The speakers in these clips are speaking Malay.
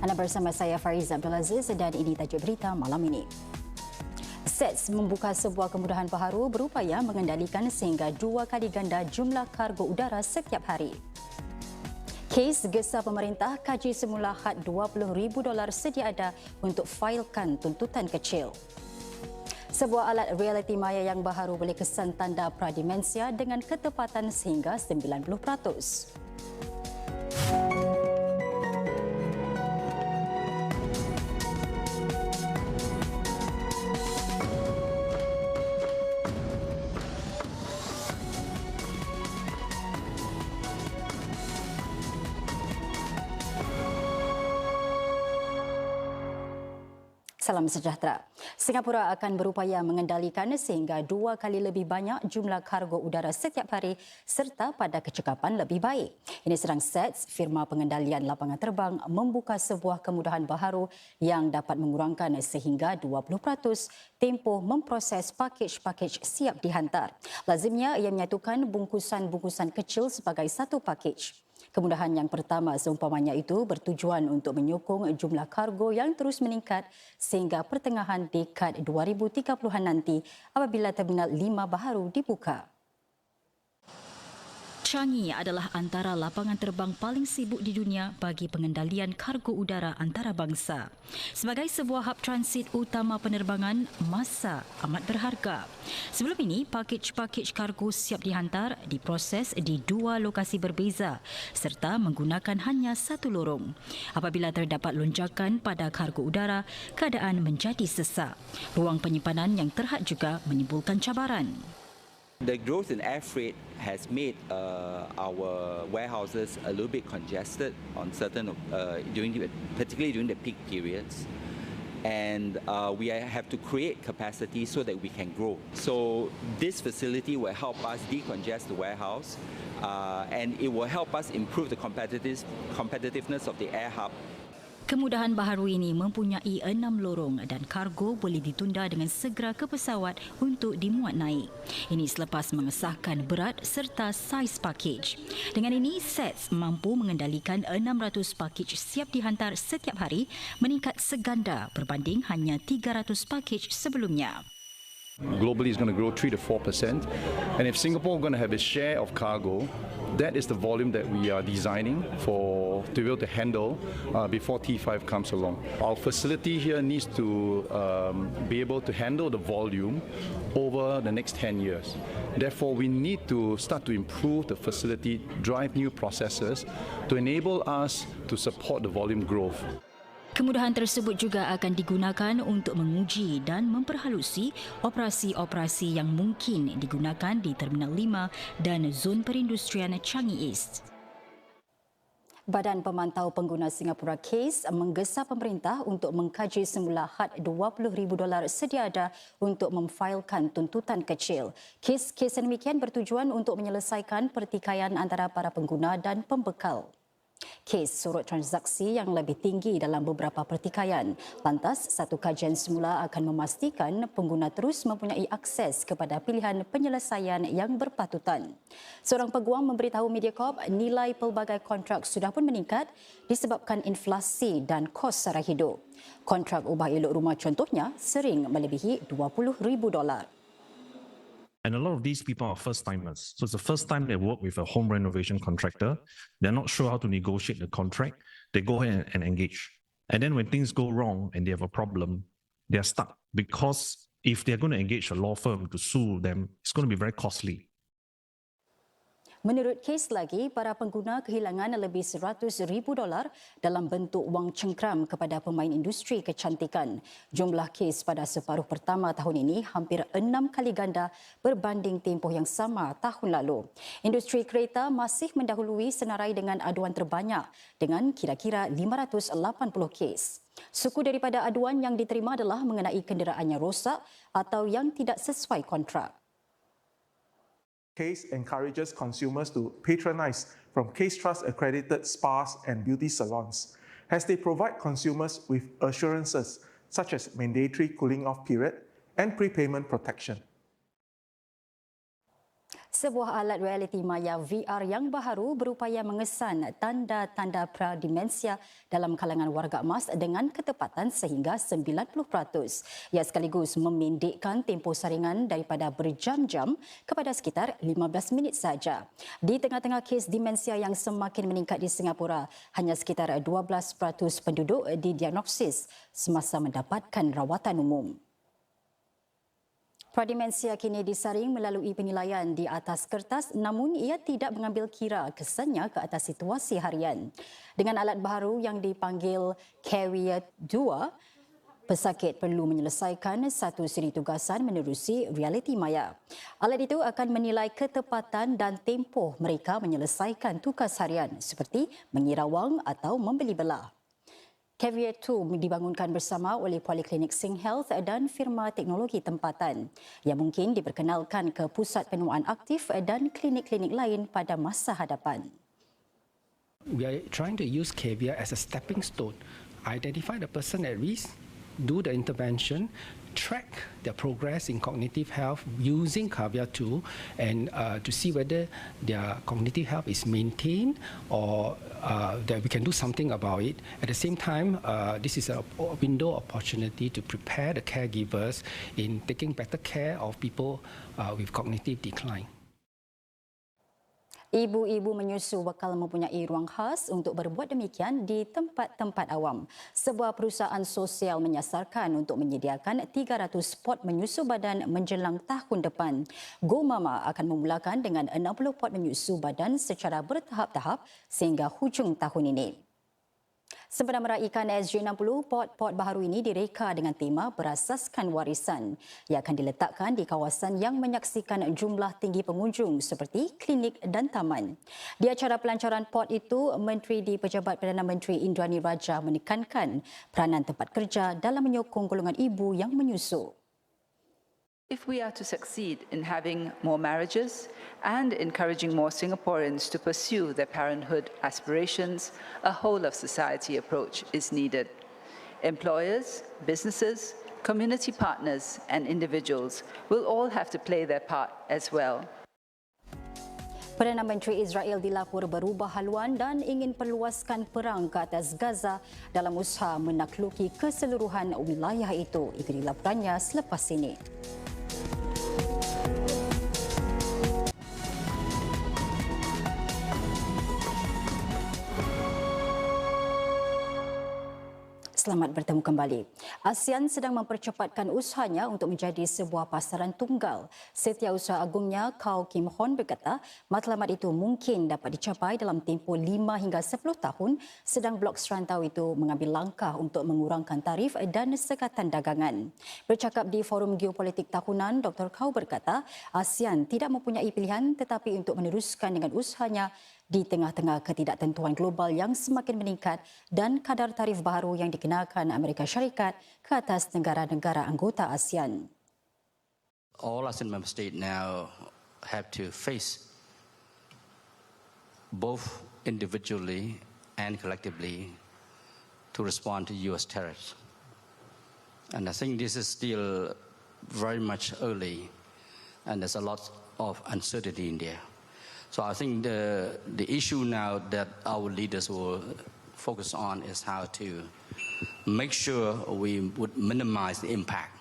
Anda bersama saya Fariz Abdul Aziz dan ini tajuk berita malam ini. SATS membuka sebuah kemudahan baharu berupaya mengendalikan sehingga 2 kali ganda jumlah kargo udara setiap hari. Kes gesa pemerintah kaji semula had $20,000 sedia ada untuk failkan tuntutan kecil. Sebuah alat realiti maya yang baharu boleh kesan tanda pradimensia dengan ketepatan sehingga 90%. Salam sejahtera. Singapura akan berupaya mengendalikan sehingga 2 kali lebih banyak jumlah kargo udara setiap hari serta pada kecekapan lebih baik. Ini sedang SATS, firma pengendalian lapangan terbang, membuka sebuah kemudahan baharu yang dapat mengurangkan sehingga 20% tempoh memproses pakej-pakej siap dihantar. Lazimnya ia menyatukan bungkusan-bungkusan kecil sebagai satu pakej. Kemudahan yang pertama seumpamanya itu bertujuan untuk menyokong jumlah kargo yang terus meningkat sehingga pertengahan dekad 2030-an nanti apabila Terminal 5 baharu dibuka. Changi adalah antara lapangan terbang paling sibuk di dunia bagi pengendalian kargo udara antarabangsa. Sebagai sebuah hub transit utama penerbangan, masa amat berharga. Sebelum ini, pakej-pakej kargo siap dihantar diproses di 2 lokasi berbeza serta menggunakan hanya satu lorong. Apabila terdapat lonjakan pada kargo udara, keadaan menjadi sesak. Ruang penyimpanan yang terhad juga menimbulkan cabaran. The growth in air freight has made our warehouses a little bit congested on certain, particularly during the peak periods. And we have to create capacity so that we can grow. So this facility will help us decongest the warehouse and it will help us improve the competitiveness of the air hub. Kemudahan baharu ini mempunyai 6 lorong dan kargo boleh ditunda dengan segera ke pesawat untuk dimuat naik. Ini selepas mengesahkan berat serta saiz pakej. Dengan ini, SATS mampu mengendalikan 600 pakej siap dihantar setiap hari meningkat seganda berbanding hanya 300 pakej sebelumnya. Globally is going to grow 3 to 4%, and if Singapore is going to have its share of cargo, that is the volume that we are designing to be able to handle before T5 comes along. Our facility here needs to be able to handle the volume over the next 10 years. Therefore, we need to start to improve the facility, drive new processes to enable us to support the volume growth. Kemudahan tersebut juga akan digunakan untuk menguji dan memperhalusi operasi-operasi yang mungkin digunakan di Terminal 5 dan zon perindustrian Changi East. Badan Pemantau Pengguna Singapura KASE menggesa pemerintah untuk mengkaji semula had $20,000 sedia ada untuk memfailkan tuntutan kecil. Kes demikian bertujuan untuk menyelesaikan pertikaian antara para pengguna dan pembekal. Kes sorot transaksi yang lebih tinggi dalam beberapa pertikaian. Lantas, satu kajian semula akan memastikan pengguna terus mempunyai akses kepada pilihan penyelesaian yang berpatutan. Seorang peguam memberitahu Mediacorp nilai pelbagai kontrak sudah pun meningkat disebabkan inflasi dan kos sara hidup. Kontrak ubah elok rumah contohnya sering melebihi $20,000. And a lot of these people are first-timers. So it's the first time they work with a home renovation contractor. They're not sure how to negotiate the contract. They go ahead and engage. And then when things go wrong and they have a problem, they're stuck. Because if they're going to engage a law firm to sue them, it's going to be very costly. Menurut kes lagi, para pengguna kehilangan lebih $100,000 dalam bentuk wang cengkram kepada pemain industri kecantikan. Jumlah kes pada separuh pertama tahun ini hampir 6 kali ganda berbanding tempoh yang sama tahun lalu. Industri kereta masih mendahului senarai dengan aduan terbanyak dengan kira-kira 580 kes. Suku daripada aduan yang diterima adalah mengenai kenderaannya rosak atau yang tidak sesuai kontrak. KASE encourages consumers to patronize from KASE Trust accredited spas and beauty salons, as they provide consumers with assurances such as mandatory cooling off period and prepayment protection. Sebuah alat realiti maya VR yang baharu berupaya mengesan tanda-tanda prademensia dalam kalangan warga emas dengan ketepatan sehingga 90%. Ia sekaligus memendekkan tempoh saringan daripada berjam-jam kepada sekitar 15 minit saja. Di tengah-tengah kes demensia yang semakin meningkat di Singapura, hanya sekitar 12% penduduk didiagnosis semasa mendapatkan rawatan umum. Prademensia kini disaring melalui penilaian di atas kertas, namun ia tidak mengambil kira kesannya ke atas situasi harian. Dengan alat baharu yang dipanggil Carrier 2, pesakit perlu menyelesaikan satu siri tugasan menerusi realiti maya. Alat itu akan menilai ketepatan dan tempoh mereka menyelesaikan tugas harian seperti mengira wang atau membeli belah. Carrier 2 dibangunkan bersama oleh Poliklinik SingHealth dan firma teknologi tempatan yang mungkin diperkenalkan ke pusat penuaan aktif dan klinik-klinik lain pada masa hadapan. We are trying to use Carrier as a stepping stone, identify the person at risk, do the intervention, track their progress in cognitive health using Carrier 2 and to see whether their cognitive health is maintained or that we can do something about it. At the same time, this is a window opportunity to prepare the caregivers in taking better care of people with cognitive decline. Ibu-ibu menyusu bakal mempunyai ruang khas untuk berbuat demikian di tempat-tempat awam. Sebuah perusahaan sosial menyasarkan untuk menyediakan 300 pot menyusu badan menjelang tahun depan. Go Mama akan memulakan dengan 60 pot menyusu badan secara bertahap-tahap sehingga hujung tahun ini. Sempena meraihkan SG60, pot-pot baharu ini direka dengan tema berasaskan warisan. Ia akan diletakkan di kawasan yang menyaksikan jumlah tinggi pengunjung seperti klinik dan taman. Di acara pelancaran pot itu, Menteri di Pejabat Perdana Menteri Indrani Raja menekankan peranan tempat kerja dalam menyokong golongan ibu yang menyusu. If we are to succeed in having more marriages and encouraging more Singaporeans to pursue their parenthood aspirations, a whole of society approach is needed. Employers, businesses, community partners and individuals will all have to play their part as well. Perdana Menteri Israel dilapor berubah haluan dan ingin perluaskan perang ke atas Gaza dalam usaha menakluki keseluruhan wilayah itu. Ikuti laporannya selepas ini. Selamat bertemu kembali. ASEAN sedang mempercepatkan usahanya untuk menjadi sebuah pasaran tunggal. Setiausaha Agungnya Kau Kim Hon berkata, matlamat itu mungkin dapat dicapai dalam tempoh 5 hingga 10 tahun sedang blok serantau itu mengambil langkah untuk mengurangkan tarif dan sekatan dagangan. Bercakap di Forum Geopolitik Tahunan, Dr. Kau berkata, ASEAN tidak mempunyai pilihan tetapi untuk meneruskan dengan usahanya di tengah-tengah ketidaktentuan global yang semakin meningkat dan kadar tarif baharu yang dikenakan Amerika Syarikat ke atas negara-negara anggota ASEAN. All ASEAN member states now have to face both individually and collectively to respond to US tariffs. And I think this is still very much early and there's a lot of uncertainty in there. So I think the issue now that our leaders will focus on is how to make sure we would minimize the impact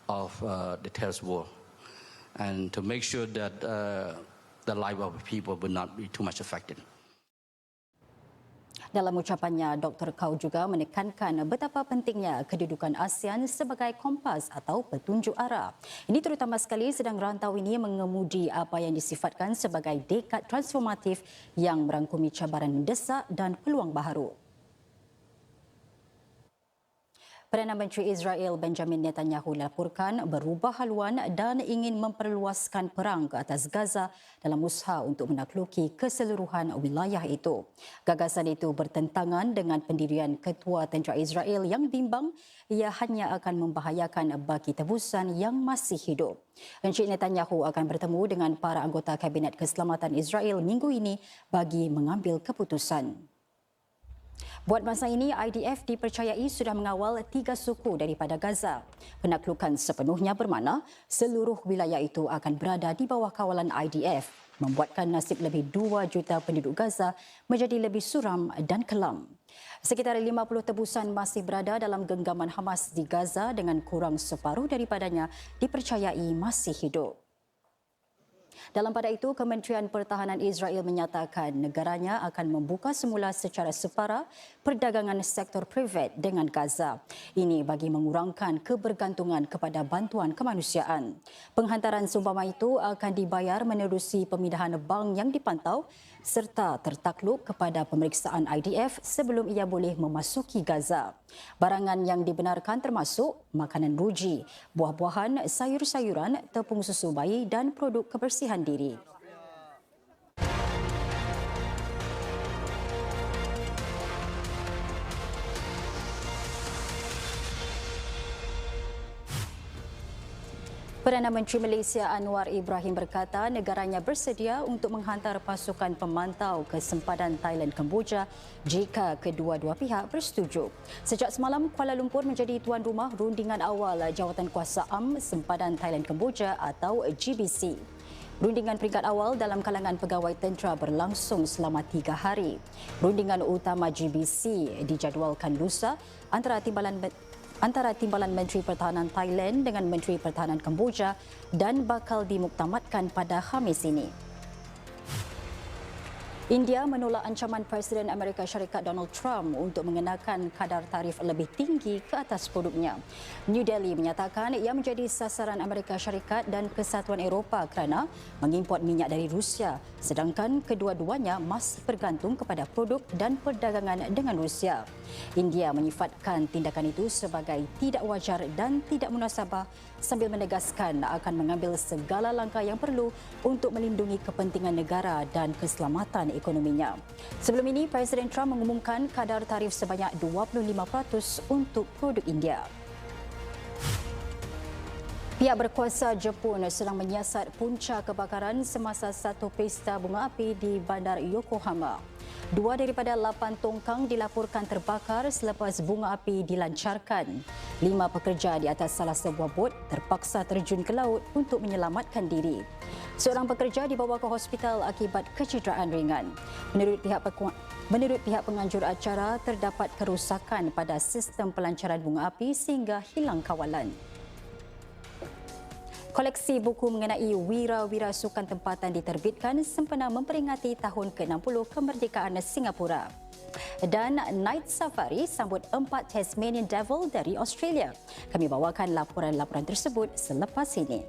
of the terrorist war and to make sure that the life of people will not be too much affected. Dalam ucapannya, Dr. Kau juga menekankan betapa pentingnya kedudukan ASEAN sebagai kompas atau petunjuk arah. Ini terutama sekali sedang rantau ini mengemudi apa yang disifatkan sebagai dekad transformatif yang merangkumi cabaran mendesak dan peluang baharu. Perdana Menteri Israel Benjamin Netanyahu dilaporkan berubah haluan dan ingin memperluaskan perang ke atas Gaza dalam usaha untuk menakluki keseluruhan wilayah itu. Gagasan itu bertentangan dengan pendirian Ketua Tentera Israel yang bimbang ia hanya akan membahayakan bagi tebusan yang masih hidup. Encik Netanyahu akan bertemu dengan para anggota Kabinet Keselamatan Israel minggu ini bagi mengambil keputusan. Buat masa ini, IDF dipercayai sudah mengawal 3 suku daripada Gaza. Penaklukan sepenuhnya bermakna seluruh wilayah itu akan berada di bawah kawalan IDF, membuatkan nasib lebih 2 juta penduduk Gaza menjadi lebih suram dan kelam. Sekitar 50 tebusan masih berada dalam genggaman Hamas di Gaza dengan kurang separuh daripadanya dipercayai masih hidup. Dalam pada itu, Kementerian Pertahanan Israel menyatakan negaranya akan membuka semula secara separa perdagangan sektor privat dengan Gaza. Ini bagi mengurangkan kebergantungan kepada bantuan kemanusiaan. Penghantaran seumpama itu akan dibayar menerusi pemindahan bank yang dipantau serta tertakluk kepada pemeriksaan IDF sebelum ia boleh memasuki Gaza. Barangan yang dibenarkan termasuk makanan ruji, buah-buahan, sayur-sayuran, tepung susu bayi dan produk kebersihan diri. Perdana Menteri Malaysia Anwar Ibrahim berkata negaranya bersedia untuk menghantar pasukan pemantau ke sempadan Thailand Kemboja jika kedua-dua pihak bersetuju. Sejak semalam, Kuala Lumpur menjadi tuan rumah rundingan awal Jawatankuasa Am Sempadan Thailand Kemboja atau GBC. Rundingan peringkat awal dalam kalangan pegawai tentera berlangsung selama 3 hari. Rundingan utama GBC dijadualkan lusa antara Timbalan Menteri Pertahanan Thailand dengan Menteri Pertahanan Kemboja dan bakal dimuktamadkan pada Khamis ini. India menolak ancaman Presiden Amerika Syarikat Donald Trump untuk mengenakan kadar tarif lebih tinggi ke atas produknya. New Delhi menyatakan ia menjadi sasaran Amerika Syarikat dan Kesatuan Eropah kerana mengimport minyak dari Rusia, sedangkan kedua-duanya masih bergantung kepada produk dan perdagangan dengan Rusia. India menyifatkan tindakan itu sebagai tidak wajar dan tidak munasabah sambil menegaskan akan mengambil segala langkah yang perlu untuk melindungi kepentingan negara dan keselamatan ekonominya. Sebelum ini, Presiden Trump mengumumkan kadar tarif sebanyak 25% untuk produk India. Pihak berkuasa Jepun sedang menyiasat punca kebakaran semasa satu pesta bunga api di Bandar Yokohama. 2 daripada 8 tongkang dilaporkan terbakar selepas bunga api dilancarkan. 5 pekerja di atas salah sebuah bot terpaksa terjun ke laut untuk menyelamatkan diri. Seorang pekerja dibawa ke hospital akibat kecederaan ringan. Menurut pihak penganjur acara, terdapat kerusakan pada sistem pelancaran bunga api sehingga hilang kawalan. Koleksi buku mengenai wira-wira sukan tempatan diterbitkan sempena memperingati tahun ke-60 kemerdekaan Singapura. Dan Night Safari sambut 4 Tasmanian Devil dari Australia. Kami bawakan laporan-laporan tersebut selepas ini.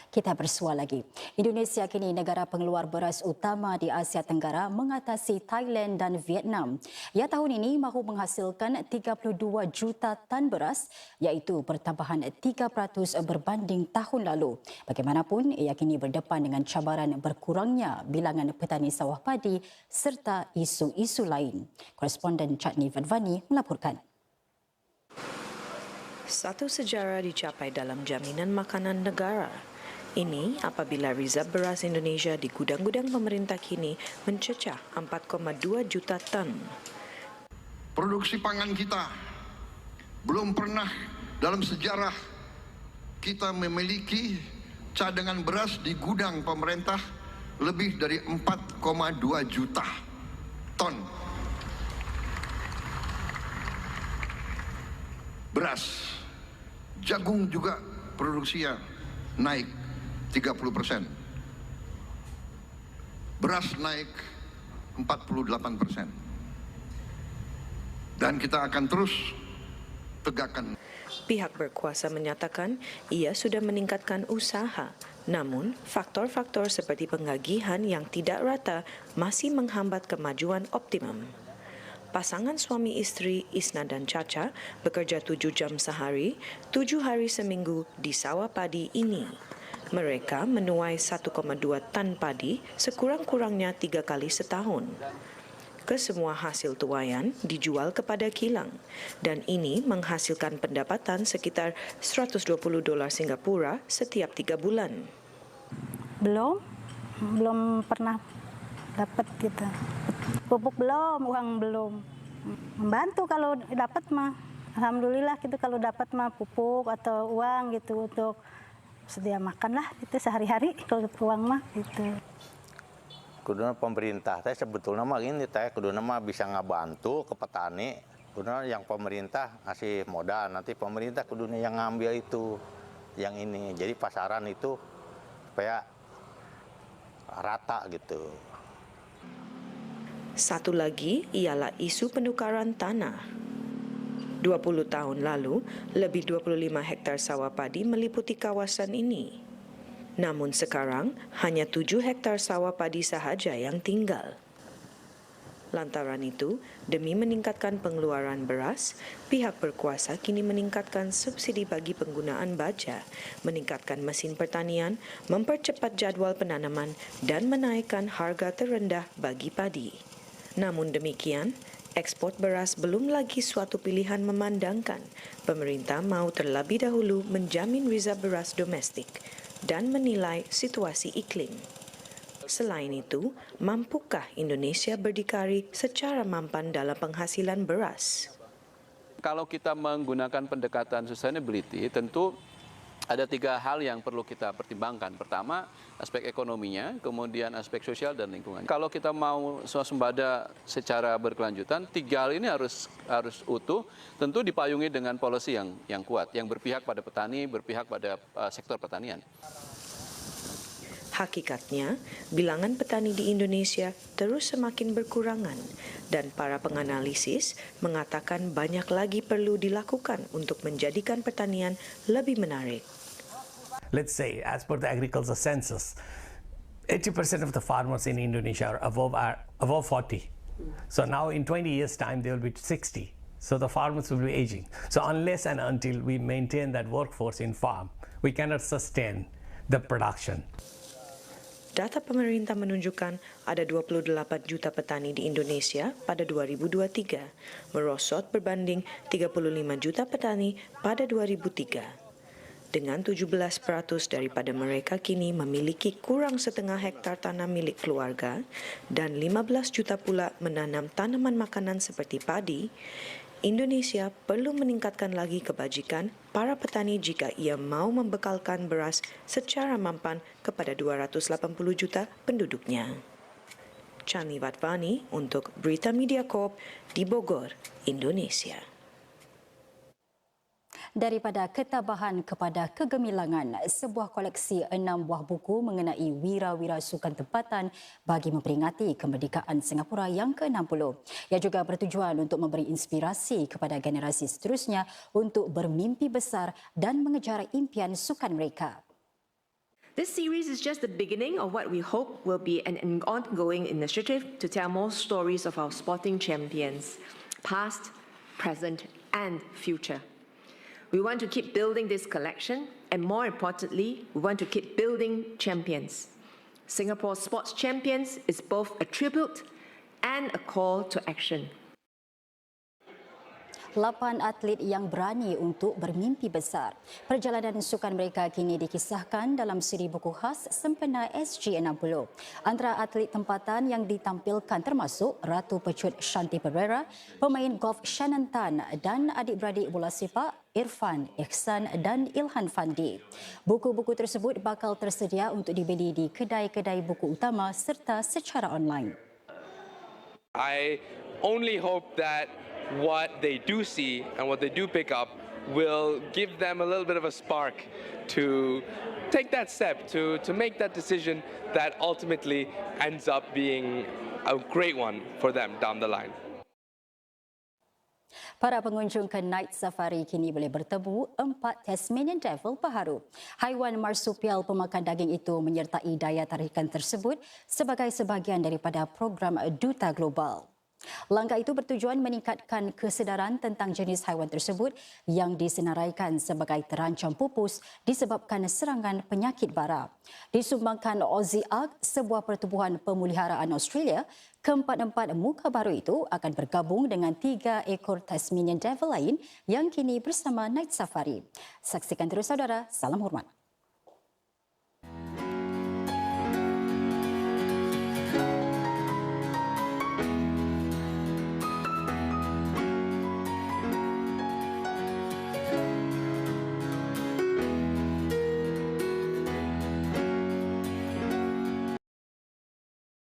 Kita bersua lagi. Indonesia kini negara pengeluar beras utama di Asia Tenggara mengatasi Thailand dan Vietnam. Ia tahun ini mahu menghasilkan 32 juta tan beras iaitu pertambahan 3% berbanding tahun lalu. Bagaimanapun, ia kini berdepan dengan cabaran berkurangnya bilangan petani sawah padi serta isu-isu lain. Koresponden Chatni Vadvani melaporkan. Satu sejarah dicapai dalam jaminan makanan negara. Ini apabila reserve beras Indonesia di gudang-gudang pemerintah kini mencecah 4,2 juta tan. Produksi pangan kita belum pernah dalam sejarah kita memiliki cadangan beras di gudang pemerintah lebih dari 4,2 juta ton. Beras, jagung juga produksinya naik 30%. Beras naik 48%. Dan kita akan terus tegakkan. Pihak berkuasa menyatakan ia sudah meningkatkan usaha, namun faktor-faktor seperti penggagihan yang tidak rata masih menghambat kemajuan optimum. Pasangan suami isteri Isna dan Caca bekerja 7 jam sehari, 7 hari seminggu di sawah padi ini. Mereka menuai 1,2 tan padi sekurang-kurangnya 3 kali setahun. Kesemua hasil tuaian dijual kepada kilang dan ini menghasilkan pendapatan sekitar $120 Singapura setiap 3 bulan. Belum pernah dapat gitu. Pupuk belum, uang belum. Membantu kalau dapat mah. Alhamdulillah gitu kalau dapat mah pupuk atau uang gitu untuk sedia makan lah itu sehari-hari kalau uang mah gitu. Kuduna pemerintah teh sebetulnya mah ini teh kuduna mah bisa ngabantu ke petani. Kuduna yang pemerintah ngasih modal, nanti pemerintah kuduna yang ngambil itu yang ini. Jadi pasaran itu supaya rata gitu. Satu lagi ialah isu penukaran tanah. 20 tahun lalu, lebih 25 hektar sawah padi meliputi kawasan ini. Namun sekarang, hanya 7 hektar sawah padi sahaja yang tinggal. Lantaran itu, demi meningkatkan pengeluaran beras, pihak berkuasa kini meningkatkan subsidi bagi penggunaan baja, meningkatkan mesin pertanian, mempercepat jadual penanaman, dan menaikkan harga terendah bagi padi. Namun demikian, ekspor beras belum lagi suatu pilihan memandangkan pemerintah mau terlebih dahulu menjamin rezerv beras domestik dan menilai situasi iklim. Selain itu, mampukah Indonesia berdikari secara mampan dalam penghasilan beras? Kalau kita menggunakan pendekatan sustainability, tentu ada 3 hal yang perlu kita pertimbangkan. Pertama, aspek ekonominya, kemudian aspek sosial dan lingkungan. Kalau kita mau swasembada secara berkelanjutan, 3 hal ini harus utuh, tentu dipayungi dengan policy yang kuat, yang berpihak pada petani, berpihak pada sektor pertanian. Hakikatnya, bilangan petani di Indonesia terus semakin berkurangan dan para penganalisis mengatakan banyak lagi perlu dilakukan untuk menjadikan pertanian lebih menarik. Let's say, as per the agriculture census, 80% of the farmers in Indonesia are above 40. So now in 20 years' time, they will be 60. So the farmers will be aging. So unless and until we maintain that workforce in farm, we cannot sustain the production. Data pemerintah menunjukkan ada 28 juta petani di Indonesia pada 2023, merosot berbanding 35 juta petani pada 2003. Dengan 17% daripada mereka kini memiliki kurang setengah hektar tanah milik keluarga dan 15 juta pula menanam tanaman makanan seperti padi, Indonesia perlu meningkatkan lagi kebajikan para petani jika ia mau membekalkan beras secara mampan kepada 280 juta penduduknya. Chani Wadvani untuk Berita Media Corp di Bogor, Indonesia. Daripada ketabahan kepada kegemilangan, sebuah koleksi 6 buah buku mengenai wira-wira sukan tempatan bagi memperingati kemerdekaan Singapura yang ke-60. Ia juga bertujuan untuk memberi inspirasi kepada generasi seterusnya untuk bermimpi besar dan mengejar impian sukan mereka. This series is just the beginning of what we hope will be an ongoing initiative to tell more stories of our sporting champions, past, present, and future. We want to keep building this collection, and more importantly, we want to keep building champions. Singapore's Sports Champions is both a tribute and a call to action. 8 atlet yang berani untuk bermimpi besar. Perjalanan sukan mereka kini dikisahkan dalam siri buku khas Sempena SG60. Antara atlet tempatan yang ditampilkan termasuk Ratu Pecut Shanti Pereira, pemain golf Shannon Tan dan adik-beradik bola sepak Irfan, Ihsan dan Ilhan Fandi. Buku-buku tersebut bakal tersedia untuk dibeli di kedai-kedai buku utama serta secara online. I only hope that what they do see and what they do pick up will give them a little bit of a spark to take that step, to make that decision that ultimately ends up being a great one for them down the line. Para pengunjung ke Night Safari kini boleh bertemu 4 Tasmanian Devil baharu. Haiwan marsupial pemakan daging itu menyertai daya tarikan tersebut sebagai sebahagian daripada program Duta Global. Langkah itu bertujuan meningkatkan kesedaran tentang jenis haiwan tersebut yang disenaraikan sebagai terancam pupus disebabkan serangan penyakit bara. Disumbangkan Aussie Ark, sebuah pertubuhan pemeliharaan Australia, keempat-empat muka baru itu akan bergabung dengan 3 ekor Tasmanian Devil lain yang kini bersama Night Safari. Saksikan terus saudara, salam hormat.